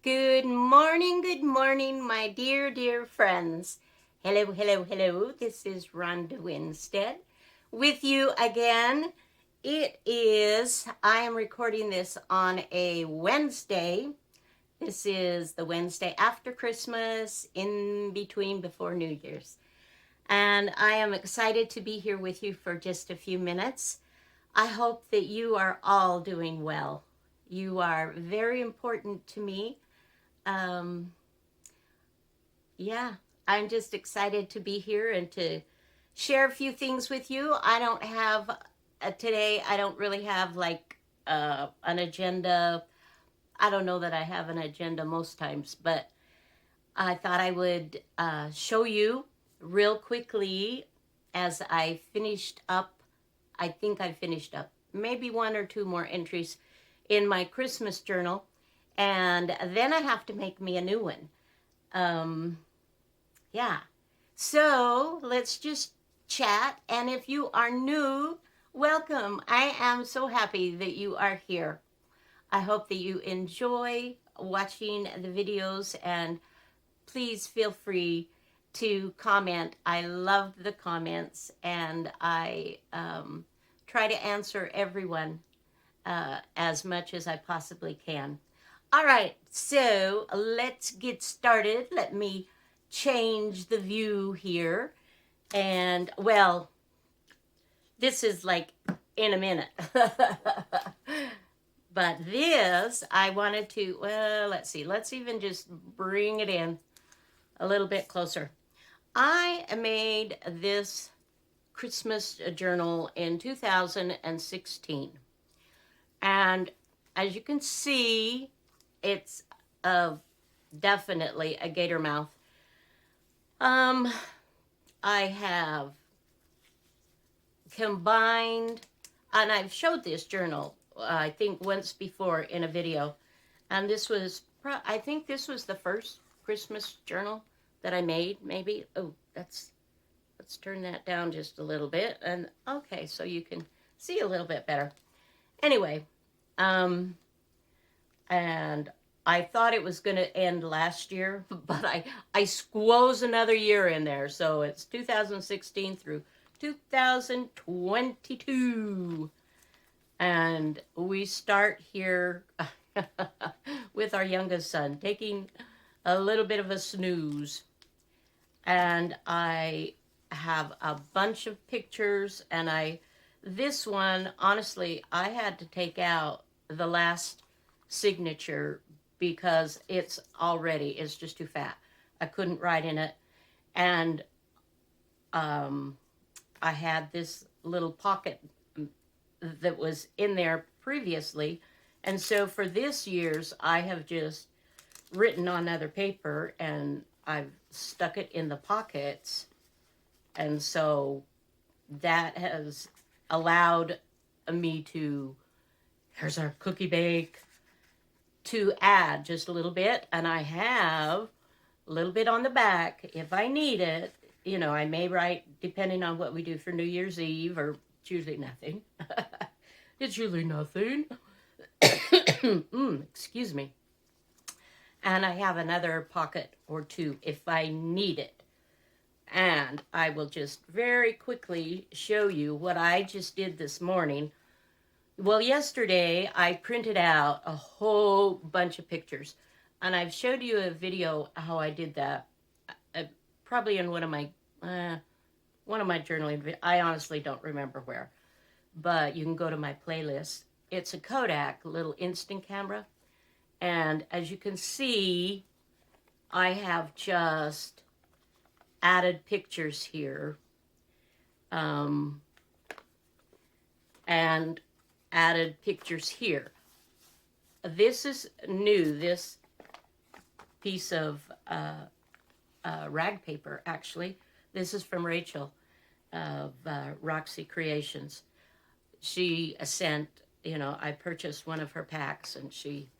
good morning, my dear friends. Hello. This is Ronda Winstead with you again. I am recording this on a Wednesday. This is the Wednesday after Christmas, in between before New Year's. And I am excited to be here with you for just a few minutes. I hope that you are all doing well. You are very important to me. Um, yeah, I'm just excited to be here and to share a few things with you. I don't have today, I don't really have like an agenda. I don't know that I have an agenda most times, but I thought I would show you real quickly as I finished up. I think I finished up maybe one or two more entries in my Christmas journal, and then I have to make me a new one. Um, yeah. So let's just chat. And if you are new, welcome. I am so happy that you are here. I hope that you enjoy watching the videos, and please feel free to comment. I love the comments, and I try to answer everyone as much as I possibly can. All right, so let's get started. Let me change the view here. And, well, this is like in a minute. But this, I wanted to, well, let's see. Let's even just bring it in a little bit closer. I made this Christmas journal in 2016. And as you can see, it's definitely a gator mouth. I have combined, and I've showed this journal, I think once before in a video. And this was, I think this was the first Christmas journal that I made, maybe. Oh, let's turn that down just a little bit. And okay, so you can see a little bit better. Anyway, and I thought it was going to end last year, but I squoze another year in there. So it's 2016 through 2022. And we start here with our youngest son, taking a little bit of a snooze. And I have a bunch of pictures, and this one, honestly, I had to take out the last signature because it's just too fat. I couldn't write in it. And I had this little pocket that was in there previously. And so for this year's, I have just written on other paper and I've stuck it in the pockets. And so that has allowed me to, here's our cookie bake, to add just a little bit. And I have a little bit on the back if I need it. You know, I may write depending on what we do for New Year's Eve, or it's usually nothing. It's usually nothing. Excuse me. And I have another pocket or two if I need it. And I will just very quickly show you what I just did this morning. Well, yesterday I printed out a whole bunch of pictures, and I've showed you a video how I did that, probably in one of my journaling. I honestly don't remember where, but you can go to my playlist. It's a Kodak little instant camera, and as you can see, I have just added pictures here, and added pictures here. This is new, this piece of rag paper, actually. This is from Rachel of Roxy Creations. She sent, I purchased one of her packs, and she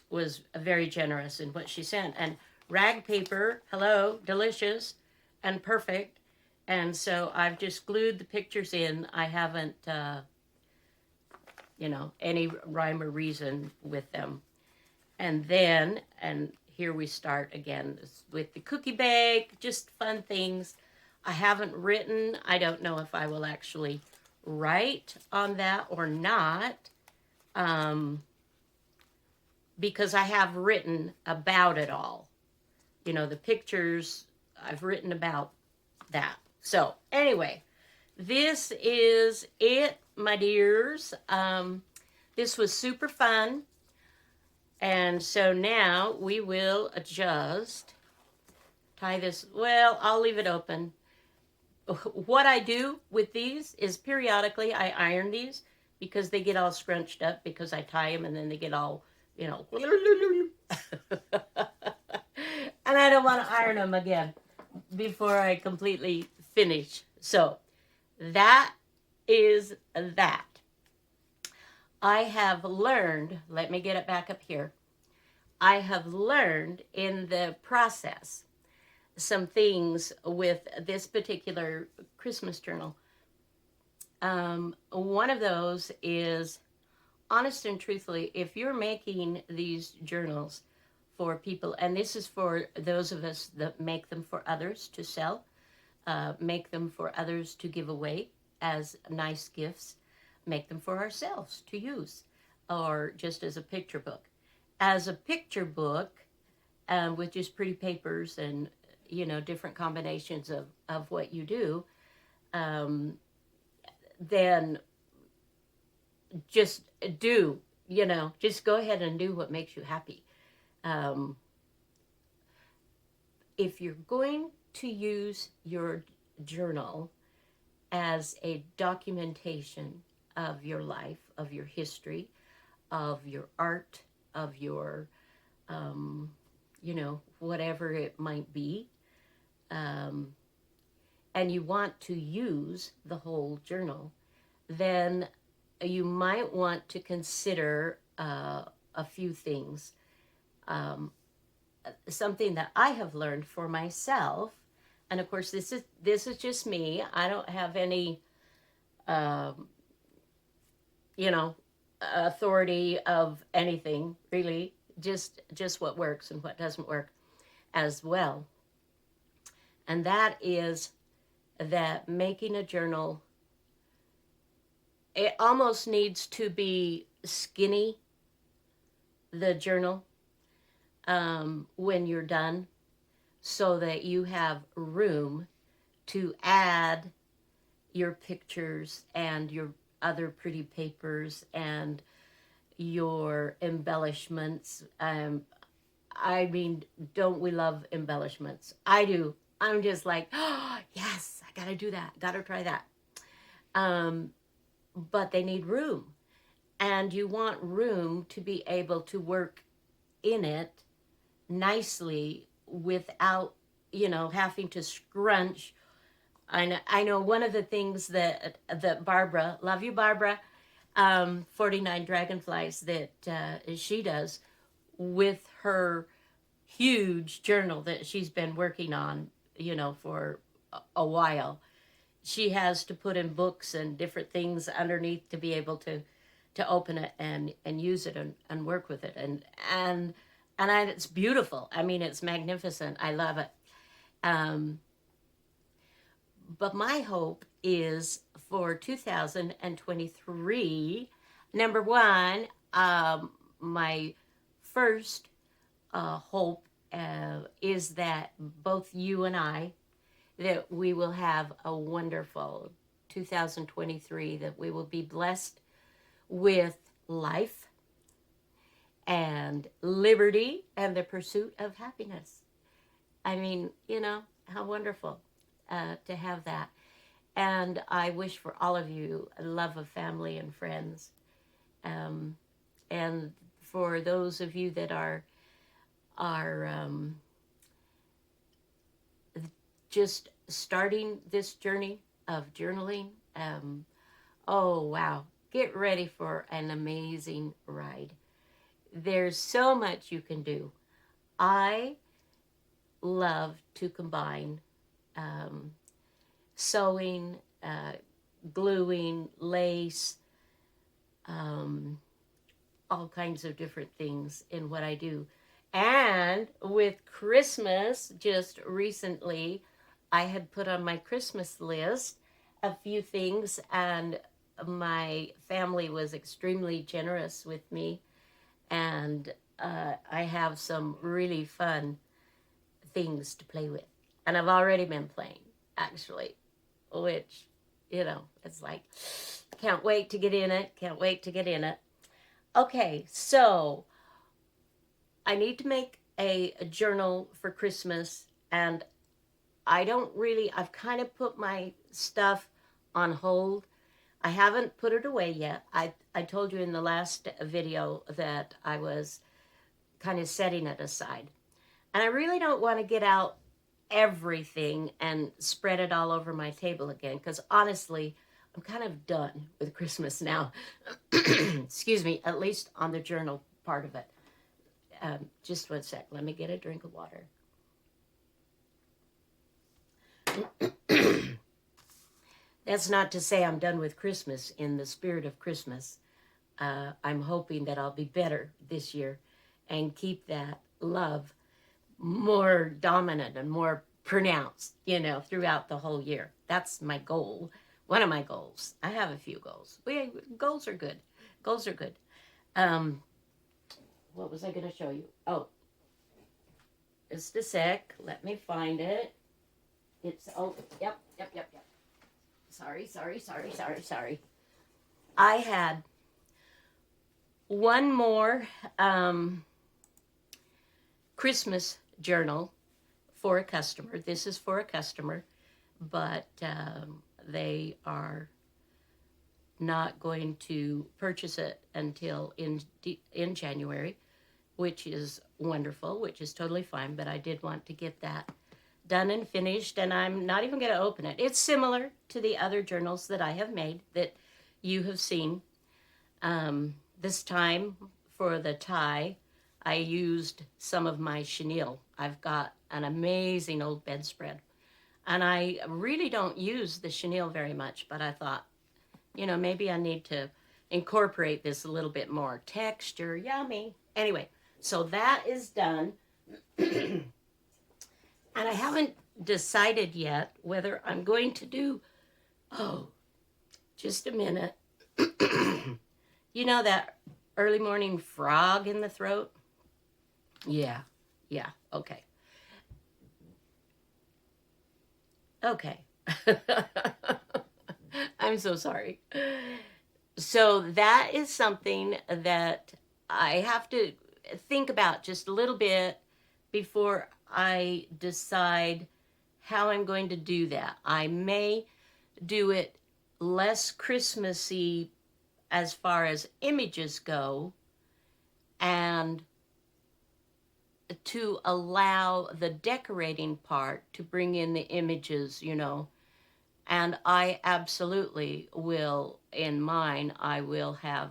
was very generous in what she sent. And rag paper, hello, delicious and perfect. And so I've just glued the pictures in. I haven't, any rhyme or reason with them. And then, and here we start again with the cookie bake, just fun things. I haven't written. I don't know if I will actually write on that or not, um, because I have written about it all. You know, the pictures, I've written about that. So, anyway, this is it, my dears. This was super fun. And so now we will just tie this. Well, I'll leave it open. What I do with these is periodically I iron these because they get all scrunched up because I tie them and then they get all, you know. And I don't want to iron them again before I completely finish. So that is that. I have learned, let me get it back up here. I have learned in the process some things with this particular Christmas journal. One of those is, honest and truthfully, if you're making these journals for people, and this is for those of us that make them for others to sell, make them for others to give away as nice gifts, make them for ourselves to use, or just as a picture book. As a picture book, with just pretty papers and, you know, different combinations of what you do, then just do, you know, just go ahead and do what makes you happy. Um, if you're going to use your journal as a documentation of your life, of your history, of your art, of your, you know, whatever it might be, and you want to use the whole journal, then you might want to consider a few things. Something that I have learned for myself, and of course this is just me. I don't have any, um, you know, authority of anything really. Just what works and what doesn't work as well. And that is that making a journal, it almost needs to be skinny, the journal, when you're done, so that you have room to add your pictures and your other pretty papers and your embellishments. I mean, don't we love embellishments? I do. I'm just like, oh, yes, I gotta do that. Gotta try that. Um, but they need room. And you want room to be able to work in it nicely without, you know, having to scrunch. I know one of the things that Barbara, love you, Barbara, 49 Dragonflies, that she does with her huge journal that she's been working on, you know, for a while. She has to put in books and different things underneath to be able to open it and use it and work with it, and it's beautiful. I mean, it's magnificent. I love it. Um, but my hope is for 2023. Number one, my first hope is that both you and I, that we will have a wonderful 2023, that we will be blessed with life and liberty and the pursuit of happiness. I mean, you know, how wonderful to have that. And I wish for all of you a love of family and friends. Um, and for those of you that are just starting this journey of journaling, oh wow, get ready for an amazing ride. There's so much you can do. I love to combine um, sewing, gluing, lace, um, all kinds of different things in what I do. And with Christmas, just recently, I had put on my Christmas list a few things, and my family was extremely generous with me. And I have some really fun things to play with. And I've already been playing, actually, which, it's like, can't wait to get in it, can't wait to get in it. Okay, so I need to make a journal for Christmas, and I've kind of put my stuff on hold. I haven't put it away yet. I told you in the last video that I was kind of setting it aside. And I really don't want to get out everything and spread it all over my table again, because honestly, I'm kind of done with Christmas now. Excuse me, at least on the journal part of it. Just one sec. Let me get a drink of water. That's not to say I'm done with Christmas in the spirit of Christmas. I'm hoping that I'll be better this year and keep that love more dominant and more pronounced, throughout the whole year. That's my goal. One of my goals. I have a few goals. Goals are good. Goals are good. What was I going to show you? Oh, just a sec. Let me find it. Yep. Sorry. I had one more Christmas journal for a customer. This is for a customer, but they are not going to purchase it until in January, which is wonderful, which is totally fine, but I did want to get that done and finished, and I'm not even going to open it. It's similar to the other journals that I have made that you have seen. This time for the tie, I used some of my chenille. I've got an amazing old bedspread, and I really don't use the chenille very much, but I thought, maybe I need to incorporate this a little bit more. Texture, yummy. Anyway, so that is done. And I haven't decided yet whether I'm going to do, just a minute. That early morning frog in the throat? Yeah, okay. I'm so sorry. So that is something that I have to think about just a little bit before I decide how I'm going to do that. I may do it less Christmassy as far as images go, and to allow the decorating part to bring in the images, and I absolutely will, in mine, I will have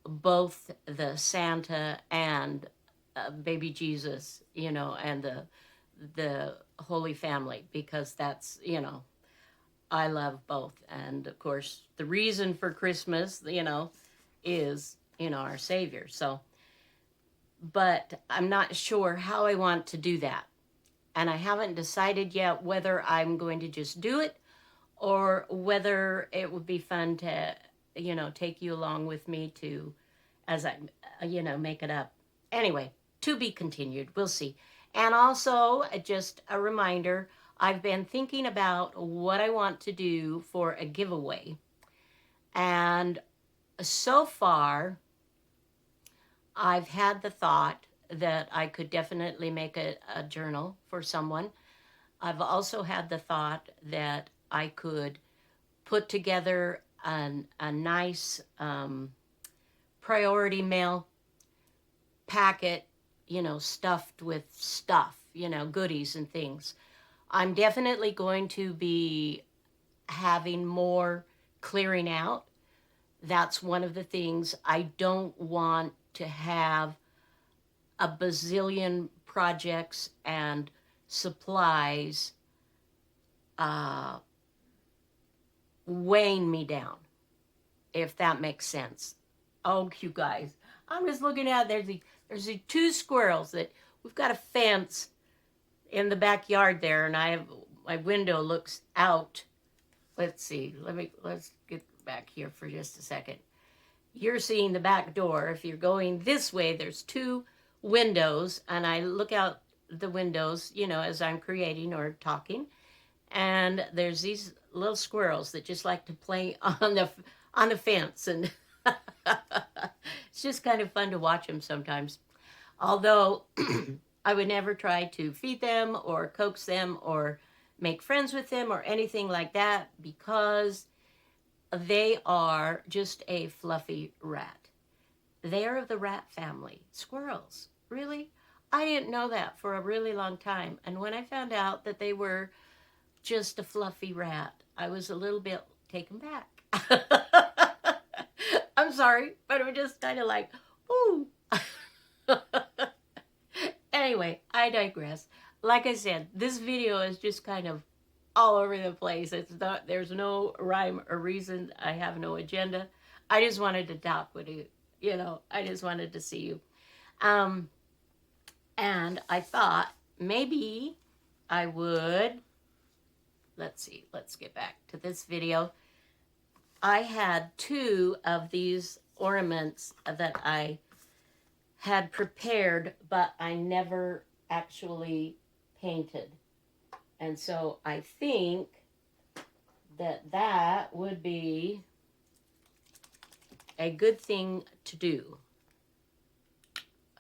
both the Santa and baby Jesus, and the Holy Family, because that's, I love both. And of course, the reason for Christmas, is, our Savior. So, but I'm not sure how I want to do that. And I haven't decided yet whether I'm going to just do it or whether it would be fun to, take you along with me as I, make it up. Anyway, to be continued. We'll see. And also, just a reminder, I've been thinking about what I want to do for a giveaway. And so far, I've had the thought that I could definitely make a journal for someone. I've also had the thought that I could put together a nice priority mail packet, stuffed with stuff, goodies and things. I'm definitely going to be having more clearing out. That's one of the things. I don't want to have a bazillion projects and supplies weighing me down, if that makes sense. Oh, you guys, I'm just looking out. There's these two squirrels that we've got a fence in the backyard there, and my window looks out. Let's see. Let's get back here for just a second. You're seeing the back door. If you're going this way, there's two windows, and I look out the windows, as I'm creating or talking, and there's these little squirrels that just like to play on the fence, and it's just kind of fun to watch them sometimes. Although I would never try to feed them or coax them or make friends with them or anything like that, because they are just a fluffy rat. They are of the rat family. Squirrels. Really? I didn't know that for a really long time. And when I found out that they were just a fluffy rat, I was a little bit taken back. I'm sorry, but it was just kind of like, ooh. Anyway, I digress. Like I said, this video is just kind of all over the place. There's no rhyme or reason. I have no agenda. I just wanted to talk with you. I just wanted to see you. And I thought maybe I would, let's see, let's get back to this video. I had two of these ornaments that I had prepared, but I never actually painted. And so I think that would be a good thing to do.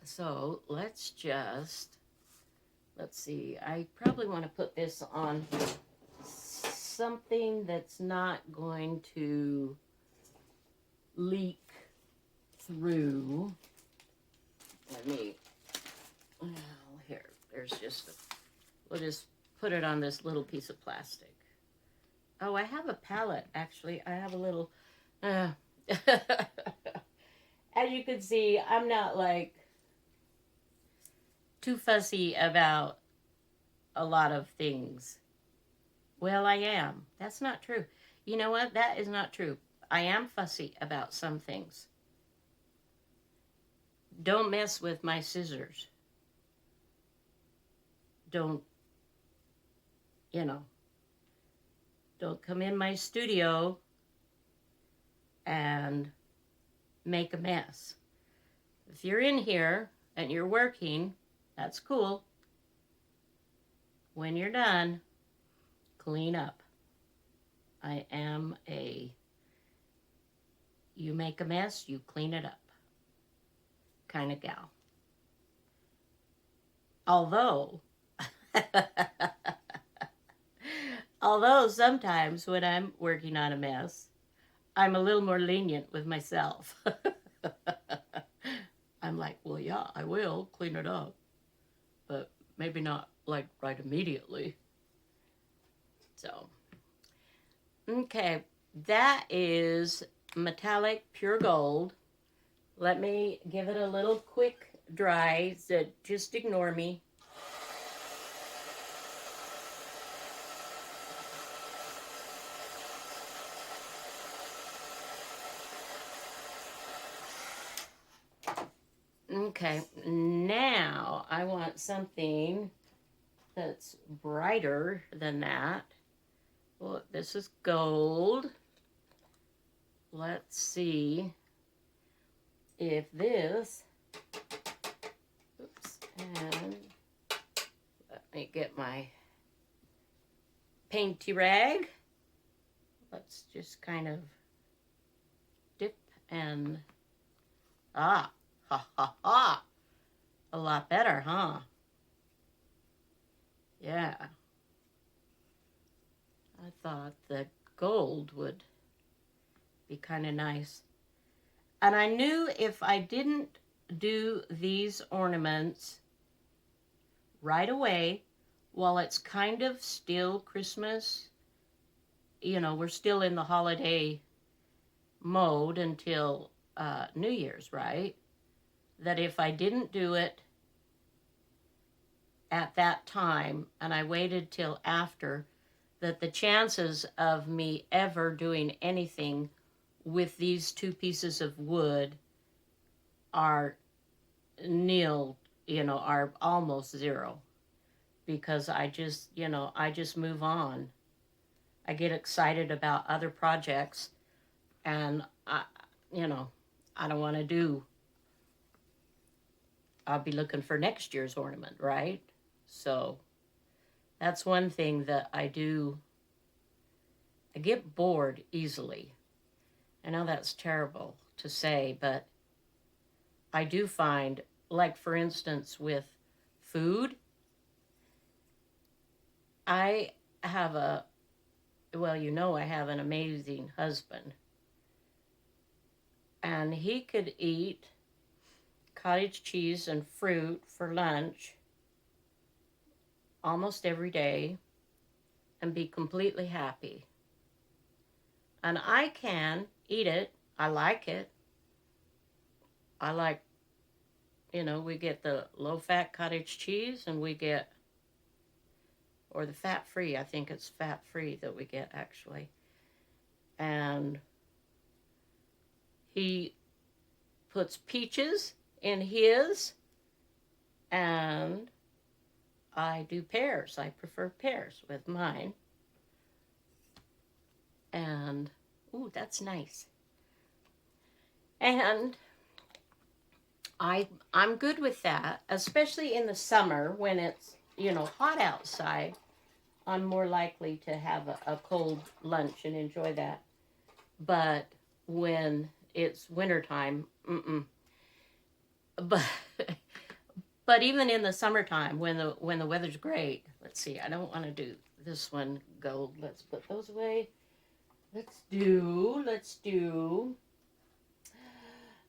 So let's see, I probably want to put this on something that's not going to leak through. We'll just put it on this little piece of plastic. Oh, I have a palette, actually. I have a little, as you can see, I'm not like too fussy about a lot of things. Well, I am. That's not true. You know what? That is not true. I am fussy about some things. Don't mess with my scissors. Don't come in my studio and make a mess. If you're in here and you're working, that's cool. When you're done, clean up. I am you make a mess, you clean it up kind of gal. Although sometimes when I'm working on a mess, I'm a little more lenient with myself. I'm like, well, yeah, I will clean it up, but maybe not like right immediately. So, okay, that is metallic pure gold. Let me give it a little quick dry, so just ignore me. Okay, now I want something that's brighter than that. Look, this is gold. Let's see if this, and let me get my painty rag. Let's just kind of dip and, ha ha ha, a lot better, huh? Yeah. I thought the gold would be kind of nice. And I knew if I didn't do these ornaments right away, while it's kind of still Christmas, we're still in the holiday mode until New Year's, right? That if I didn't do it at that time and I waited till after, that the chances of me ever doing anything with these two pieces of wood are nil, are almost zero, because I just move on. I get excited about other projects, and you know, I don't want to do, I'll be looking for next year's ornament, right? So that's one thing that I do. I get bored easily. I know that's terrible to say, but I do find, like for instance, with food, I have I have an amazing husband, and he could eat cottage cheese and fruit for lunch almost every day and be completely happy. And I can eat it. I like it. I like, we get the low fat cottage cheese, and we get, or the fat free, I think it's fat free that we get actually. And he puts peaches in his, and I do pears. I prefer pears with mine. And, ooh, that's nice. And I'm good with that, especially in the summer when it's, hot outside. I'm more likely to have a cold lunch and enjoy that. But when it's wintertime, But but even in the summertime, when the weather's great, let's see. I don't want to do this one gold. Let's put those away. Let's do.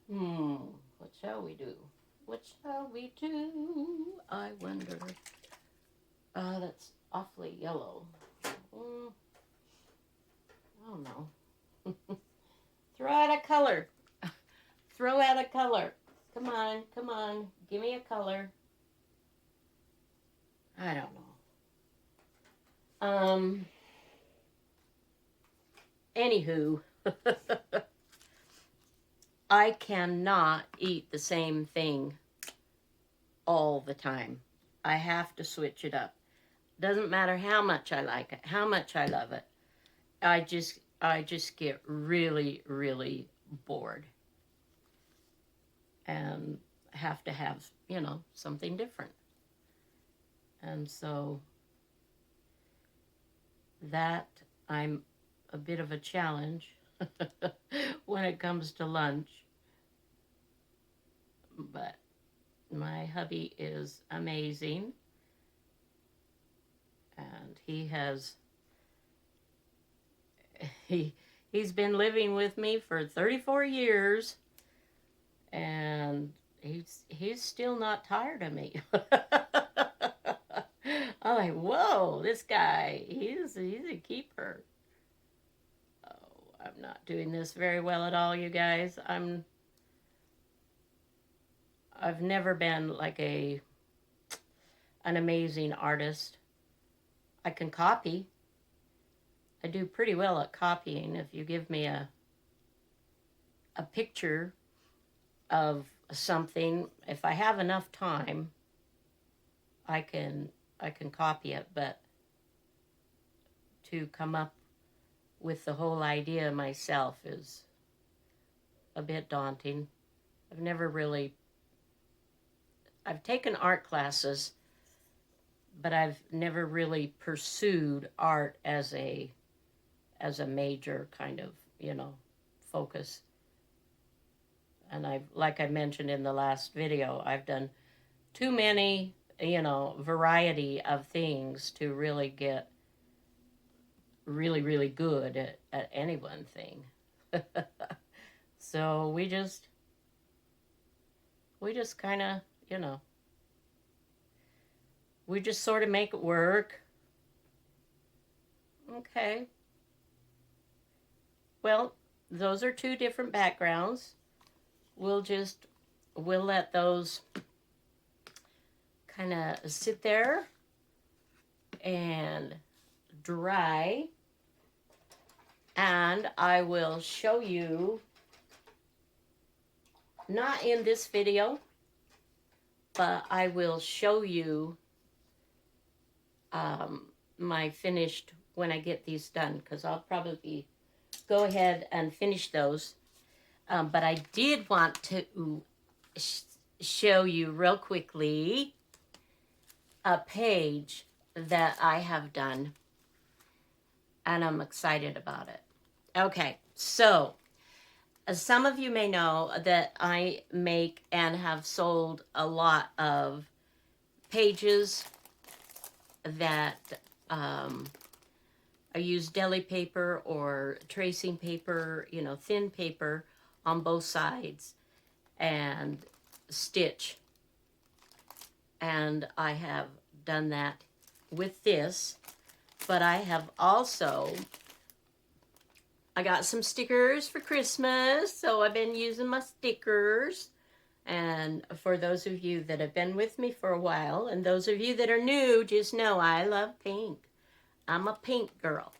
What shall we do? What shall we do? I wonder. That's awfully yellow. I don't know. Throw out a color. Throw out a color. Come on. Give me a color. I don't know. Anywho, I cannot eat the same thing all the time. I have to switch it up. Doesn't matter how much I like it, how much I love it. I just get really, really bored and have to have, something different. And so that I'm a bit of a challenge when it comes to lunch. But my hubby is amazing. And he's been living with me for 34 years, and he's still not tired of me. I'm like, whoa, this guy, he's a keeper. Oh, I'm not doing this very well at all, you guys. I've never been like an amazing artist. I can copy. I do pretty well at copying. If you give me a picture of something, if I have enough time, I can copy it, but to come up with the whole idea myself is a bit daunting. I've taken art classes, but I've never really pursued art as a major kind of, focus. And like I mentioned in the last video, I've done too many, variety of things to really get really, really good at any one thing. So we just kind of, we just sort of make it work. Okay. Well, those are two different backgrounds. We'll let those kind of sit there and dry. And I will show you Not in this video, but I will show you my finished when I get these done, because I'll probably go ahead and finish those. But I did want to show you real quickly a page that I have done, and I'm excited about it. Okay, so some of you may know that I make and have sold a lot of pages that I use deli paper or tracing paper, you know, thin paper on both sides, and stitch. And I have done that with this, but I have also, I got some stickers for Christmas, so I've been using my stickers. And for those of you that have been with me for a while, and those of you that are new, just know I love pink. I'm a pink girl.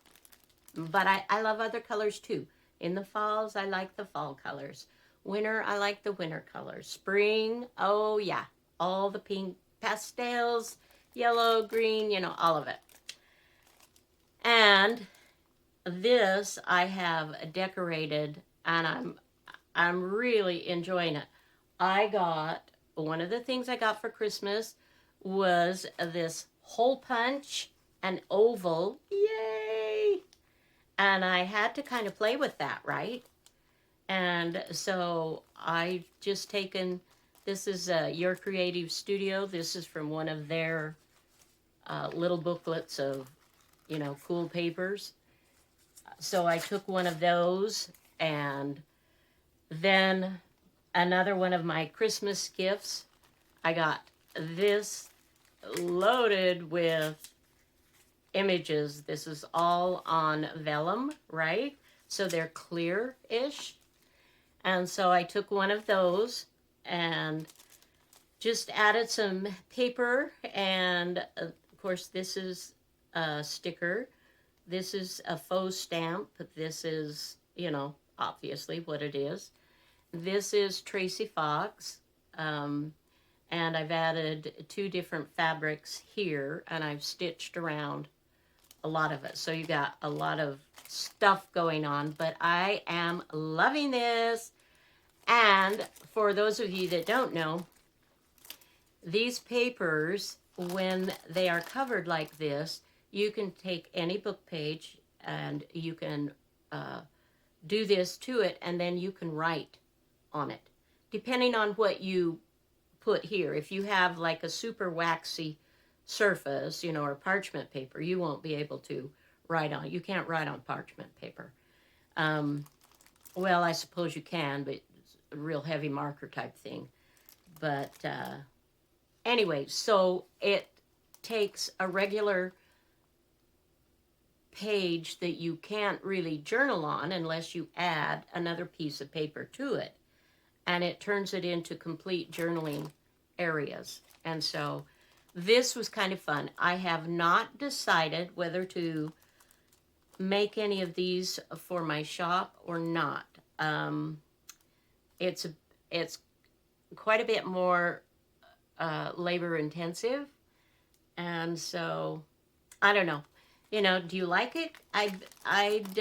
But I love other colors too. In the falls, I like the fall colors. Winter, I like the winter colors. Spring, oh yeah, all the pink pastels, yellow, green, you know, all of it. And this I have decorated, and I'm really enjoying it. I got, one of the things I got for Christmas was this hole punch, an oval. Yay! And I had to kind of play with that, right? And so I've just taken, this is Your Creative Studio. This is from one of their little booklets of, you know, cool papers. So I took one of those, and then another one of my Christmas gifts, I got this loaded with images. This is all on vellum, right? So they're clear-ish. And so I took one of those and just added some paper, and of course this is a sticker. This is a faux stamp. This is, you know, obviously what it is. This is Tracy Fox, and I've added 2 different fabrics here, and I've stitched around a lot of it. So you got a lot of stuff going on, but I am loving this. And for those of you that don't know, these papers, when they are covered like this, you can take any book page and you can do this to it, and then you can write on it, depending on what you put here. If you have like a super waxy surface, you know, or parchment paper, you won't be able to write on. You can't write on parchment paper. Well, I suppose you can, but it's a real heavy marker type thing. But anyway, so it takes a regular page that you can't really journal on unless you add another piece of paper to it, and it turns it into complete journaling areas. And so this was kind of fun. I have not decided whether to make any of these for my shop or not. It's quite a bit more labor intensive, and so I don't know. You know, do you like it? I'd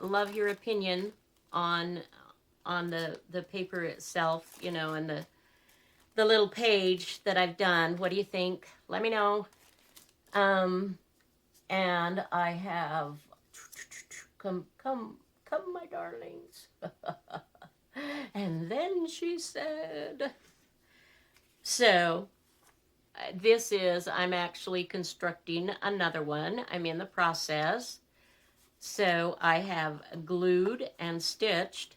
love your opinion on the paper itself, you know, and the little page that I've done. What do you think? Let me know. And I have, come, my darlings. And then she said, so this is, I'm actually constructing another one. I'm in the process. So I have glued and stitched,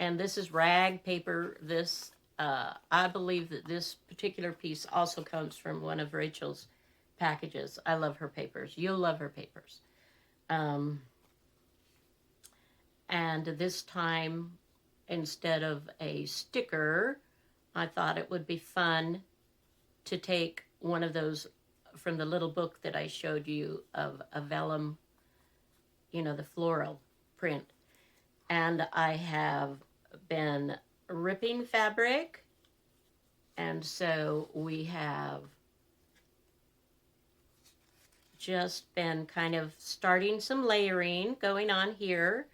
and this is rag paper. This, I believe that this particular piece also comes from one of Rachel's packages. I love her papers. You'll love her papers. And this time, instead of a sticker, I thought it would be fun to take one of those from the little book that I showed you of a vellum, you know, the floral print. And I have been ripping fabric. And so we have just been kind of starting some layering going on here.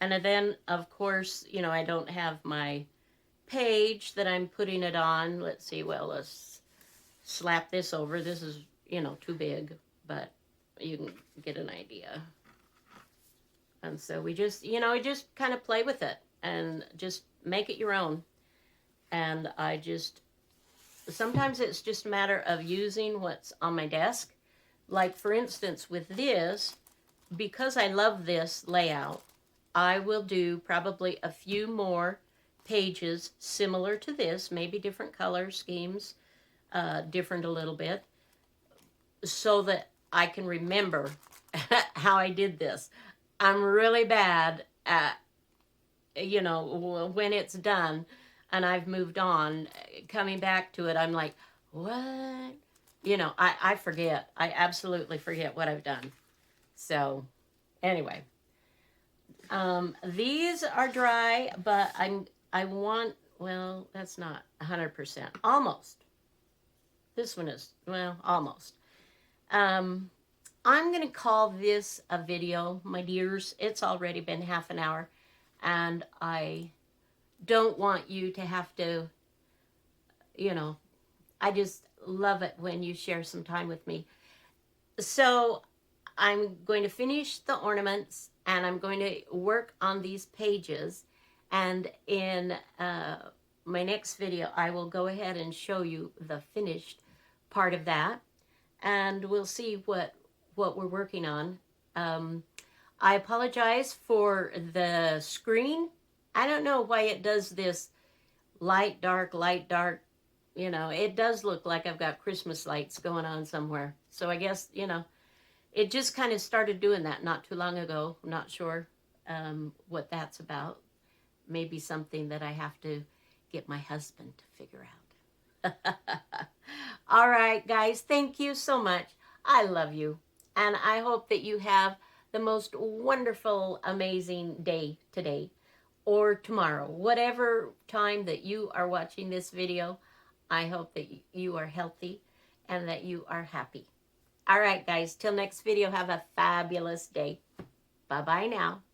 And then, of course, you know, I don't have my page that I'm putting it on. Let's see, well, let's slap this over. This is, you know, too big, but you can get an idea. And so we just, you know, just kind of play with it and just make it your own. And I just, sometimes it's just a matter of using what's on my desk. Like, for instance, with this, because I love this layout, I will do probably a few more pages similar to this, maybe different color schemes, different a little bit, so that I can remember how I did this. I'm really bad at, you know, when it's done and I've moved on, coming back to it, I'm like, what? You know, I forget. I absolutely forget what I've done. So, anyway, these are dry, but I want, well, that's not 100%. Almost. This one is, well, almost. I'm going to call this a video, my dears. It's already been half an hour, and I don't want you to have to, you know, I just love it when you share some time with me. So I'm going to finish the ornaments, and I'm going to work on these pages, and in my next video I will go ahead and show you the finished part of that, and we'll see what we're working on. I apologize for the screen. I don't know why it does this light, dark, you know, it does look like I've got Christmas lights going on somewhere. So I guess, you know, it just kind of started doing that not too long ago. I'm not sure what that's about. Maybe something that I have to get my husband to figure out. All right, guys, thank you so much. I love you. And I hope that you have the most wonderful, amazing day today or tomorrow. Whatever time that you are watching this video, I hope that you are healthy and that you are happy. All right, guys, till next video, have a fabulous day. Bye-bye now.